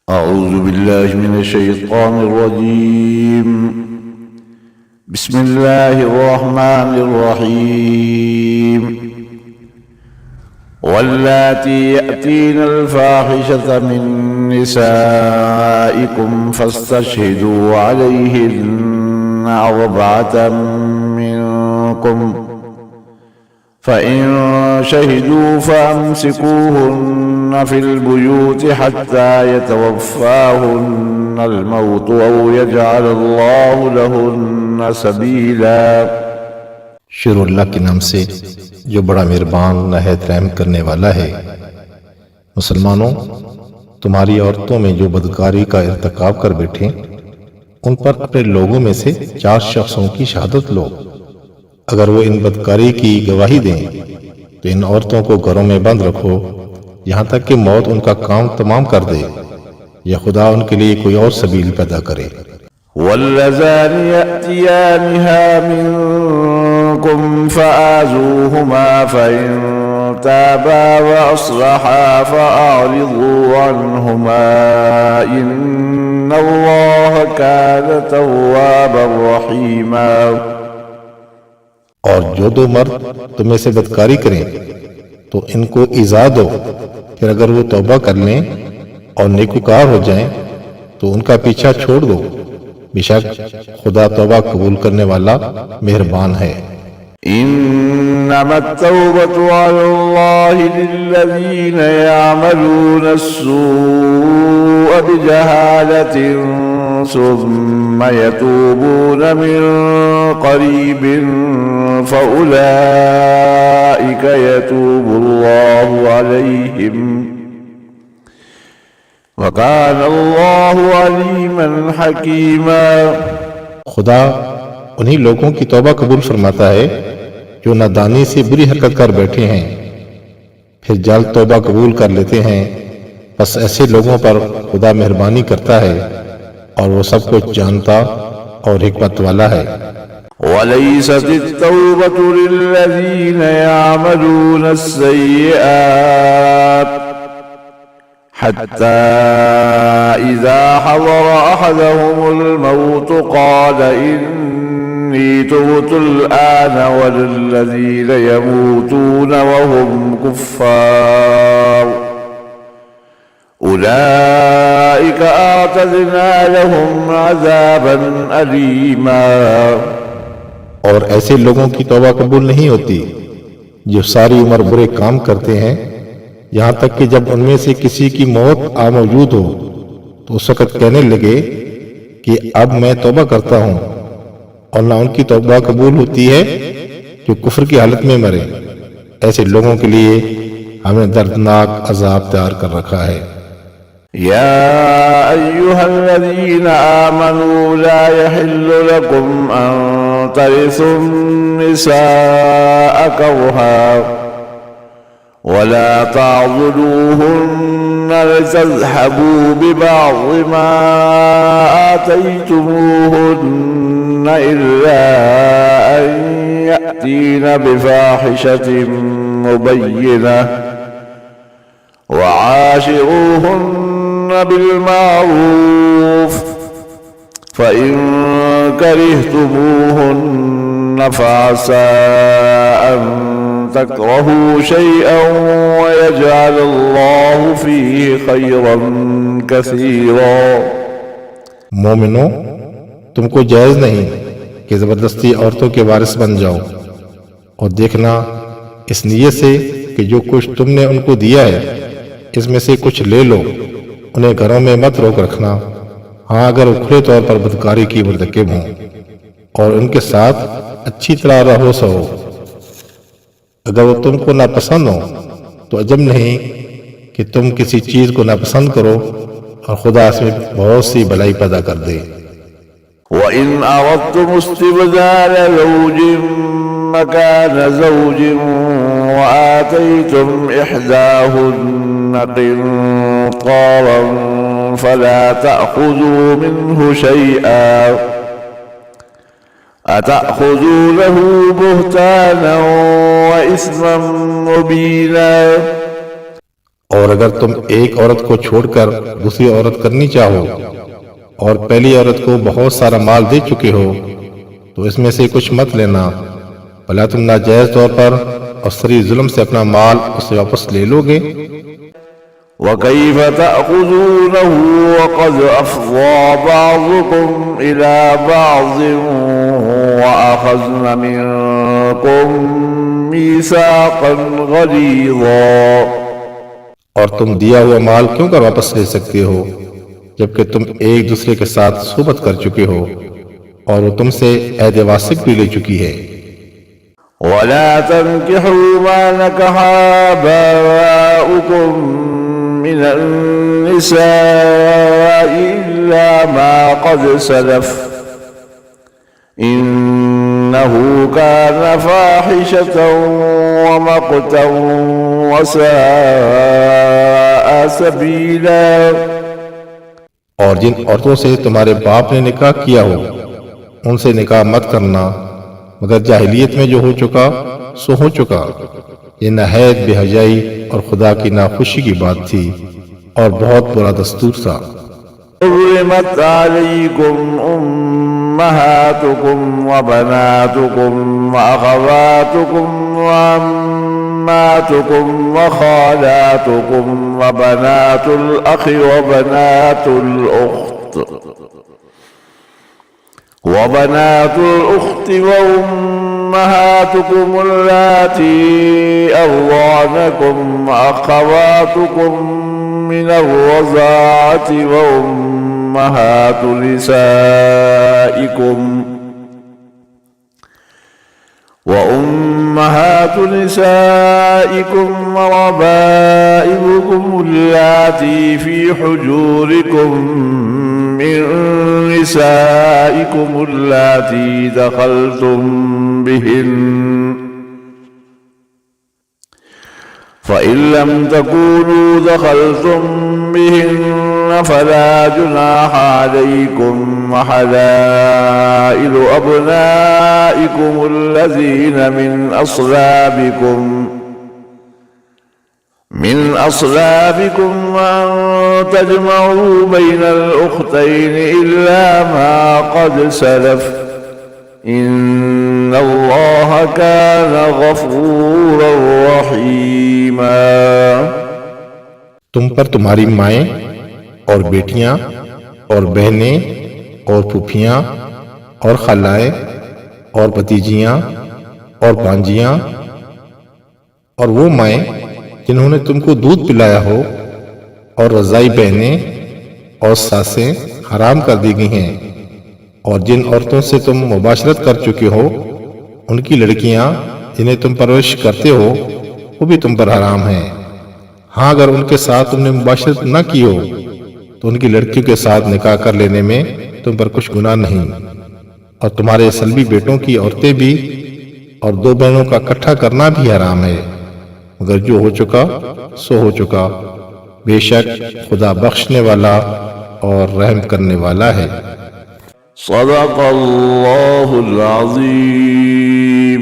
أعوذ بالله من الشيطان الرجيم بسم الله الرحمن الرحيم واللاتي يأتين الفاحشة من نسائكم فاستشهدوا عليهن أربعة منكم فإن شهدوا فأمسكوهن في البيوت حتى يتوفاهن الموت أو يجعل الله لهن سبيلا। शुरू अल्लाह के नाम से जो बड़ा मेहरबान नहायत रहम करने वाला है। मुसलमानों, तुम्हारी औरतों में जो बदकारी का इर्तिकाब कर बैठे उन पर अपने लोगों में से 4 शख्सों की शहादत लो। अगर वो इन बदकारी की गवाही दें तो इन औरतों को घरों में बंद रखो यहाँ तक कि मौत उनका काम तमाम कर दे या खुदा उनके लिए कोई और सबील पैदा करे। वल्लज़ानि यअतियानिहा मिनकुम फआज़ूहुमा फ़इन ताबा वअस्लहा फ़अरिज़ू अन्हुमा इन्नल्लाह कान तव्वाबर रहीमा। और जो 2 मर्द तुम्हें से बदकारी करें तो इनको इज़ा दो, फिर अगर वो तौबा कर लें और नेकुकार हो जाएं तो उनका पीछा छोड़ दो। बेशक खुदा तौबा कबूल करने वाला मेहरबान है। इन्नमा तौबतु अलल्लाहि लिल्लज़ीन यअमलून अस्सूअ बिजहालतिन सुम्मा यतूबून मिन क़रीबिन फ़उलाइका यतूबुल्लाहु अलैहिम वकान अल्लाहु अलीमन हकीमा। खुदा उन्हीं लोगों की तौबा कबूल फरमाता है जो नादानी से बुरी हरकत कर बैठे हैं फिर जल्द तौबा कबूल कर लेते हैं। बस ऐसे लोगों पर खुदा मेहरबानी करता है और वो सब कुछ जानता और हिकमत वाला है। वलैसतित तौबतु लिल्लज़ीना यअमलून अस्सय्यिआत हत्ता इज़ा हज़र अहदहुमुल मौत क़ाल इन्नी तुब्तुल आन वल्लज़ीना यमूतून वहुम कुफ़्फ़ार उलाइका अअतदना लहुम अज़ाबन अलीमा। और ऐसे लोगों की तौबा कबूल नहीं होती जो सारी उम्र बुरे काम करते हैं यहाँ तक कि जब उनमें से किसी की मौत आ मौजूद हो तो उस वक़्त कहने लगे कि अब मैं तौबा करता हूँ, और ना उनकी तौबा कबूल होती है जो कुफ्र की हालत में मरे। ऐसे लोगों के लिए हमने दर्दनाक अजाब तैयार कर रखा है। या अय्युहल्लज़ीना आमनू ला यहिल्लु लकुम अन तरिसुन निसाअ करहा वला ताज़ुलूहुन्ना लितज़हबू बिबअज़ मा आतय्तुमूहुन्ना इल्ला अन यअतीना बिफाहिशतिन मुबय्यिनह वआशिरूहुन्ना बिलमारूफ फ़इन करिhtumuhunna फ़असा अन तकरहू शैअन वयजअल अल्लाहु फ़ीहि ख़ैरन कसीरा। मोमिनो, तुमको जायज नहीं कि जबरदस्ती औरतों के वारिस बन जाओ, और देखना इस नियत से कि जो कुछ तुमने उनको दिया है इसमें से कुछ ले लो। उन्हें घरों में मत रोक रखना, हाँ अगर वो खुले तौर पर बदकारी की मुर्तकिब हों, और उनके साथ अच्छी तरह रहो सहो। अगर वो तुमको नापसंद हो तो अजब नहीं कि तुम किसी चीज को नापसंद करो और खुदा इसमें बहुत सी भलाई पैदा कर दे। वइन अरदतुम इस्तिबदाल ज़ौजिन मकान ज़ौजिन वआतयतुम इहदाहुन्ना क़िन्तारन फला तअख़ुज़ू मिन्हु शैअन अतअख़ुज़ूनहु बुहतानन व इस्मन मुबीना। और अगर तुम एक औरत को छोड़कर दूसरी औरत करनी चाहो और पहली औरत को बहुत सारा माल दे चुके हो तो इसमें से कुछ मत लेना, भला तुम नाजायज तौर पर और सरी जुल्म से अपना माल उससे वापस ले लोगे। وكيف تأخذونه وقد أفضى بعضكم إلى بعض وأخذن منكم ميثاقا غليظا। और तुम दिया हुआ माल क्यों कर वापस ले सकते हो जबकि तुम एक दूसरे के साथ सोबत कर चुके हो और वो तुमसे अहद वासिक भी ले चुकी है। ولا تنكحوا ما نكح آباؤكم من النساء إلا ما قد سلف إنه كان فاحشة ومقتا وساء سبيلا। और जिन औरतों से तुम्हारे बाप ने निकाह किया हो उनसे निकाह मत करना मगर जाहिलियत में जो हो चुका सो हो चुका। ये नहायत बेहयाई और खुदा की नाखुशी की बात थी और बहुत बुरा दस्तूर था। حرمت عليكم أمهاتكم وبناتكم وأخواتكم وعماتكم وخالاتكم وبنات الأخ وبنات الأخت وأمهاتكم اللاتي أرضعنكم وأخواتكم من الرضاعة وأمهات نسائكم وربائبكم اللاتي في حجوركم من نسائكم اللاتي دخلتم بهن فإن لم تكونوا دخلتم بهن فلا جناح عليكم وحلائل أبنائكم الذين من أصلابكم وأن تجمعوا بين الأختين إلا ما قد سلف إن الله كان غفورا رحيما। तुम पर तुम्हारी माएं और बेटियां और बहनें और फूफियां और खलाएं और भतीजियां और भांजियां और वो माएं जिन्होंने तुमको दूध पिलाया हो और रज़ाई बहनें और सासें हराम कर दी गई हैं और जिन औरतों से तुम मुबाशरत कर चुके हो उनकी लड़कियां जिन्हें तुम परवरिश करते हो वो भी तुम पर हराम हैं। हाँ, अगर उनके साथ तुमने मुबाशरत न की हो तो उनकी लड़कियों के साथ निकाह कर लेने में तुम पर कुछ गुनाह नहीं और तुम्हारे सल्बी बेटों की औरतें भी और दो बहनों का इकट्ठा करना भी हराम है मगर जो हो चुका सो हो चुका। बेशक खुदा बख्शने वाला और रहम करने वाला है। सदक़ल्लाहुल अज़ीम।